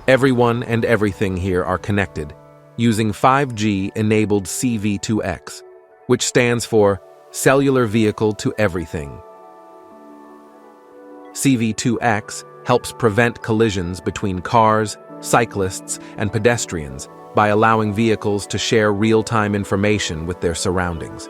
Everyone and everything here are connected, using 5G-enabled CV2X, which stands for Cellular Vehicle-to-Everything. CV2X helps prevent collisions between cars, cyclists, and pedestrians by allowing vehicles to share real-time information with their surroundings.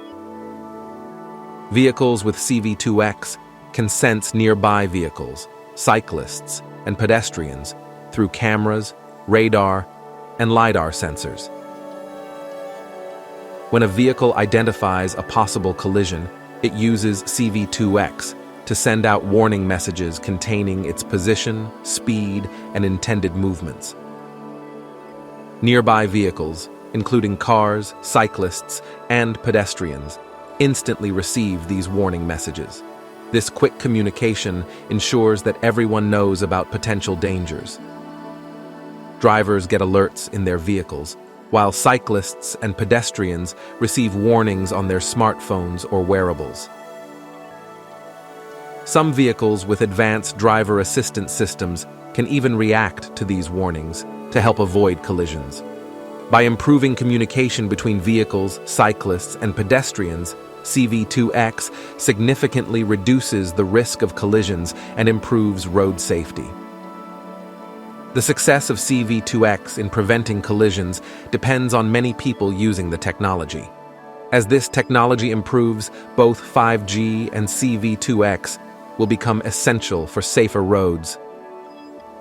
Vehicles with CV2X can sense nearby vehicles, cyclists, and pedestrians through cameras, radar, and LiDAR sensors. When a vehicle identifies a possible collision, it uses CV2X to send out warning messages containing its position, speed, and intended movements. Nearby vehicles, including cars, cyclists, and pedestrians, instantly receive these warning messages. This quick communication ensures that everyone knows about potential dangers. Drivers get alerts in their vehicles, while cyclists and pedestrians receive warnings on their smartphones or wearables. Some vehicles with advanced driver assistance systems can even react to these warnings to help avoid collisions. By improving communication between vehicles, cyclists, and pedestrians, CV2X significantly reduces the risk of collisions and improves road safety. The success of CV2X in preventing collisions depends on many people using the technology. As this technology improves, both 5G and CV2X will become essential for safer roads.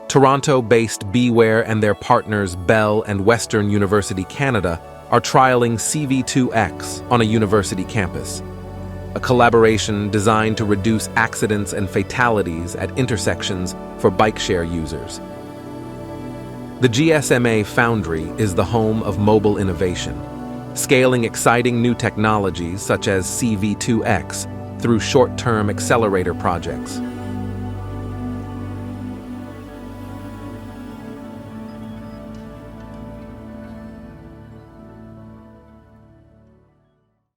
Toronto-based BeWhere and their partners Bell and Western University Canada are trialing CV2X on a university campus, a collaboration designed to reduce accidents and fatalities at intersections for bike-share users. The GSMA Foundry is the home of mobile innovation, scaling exciting new technologies such as CV2X through short-term accelerator projects.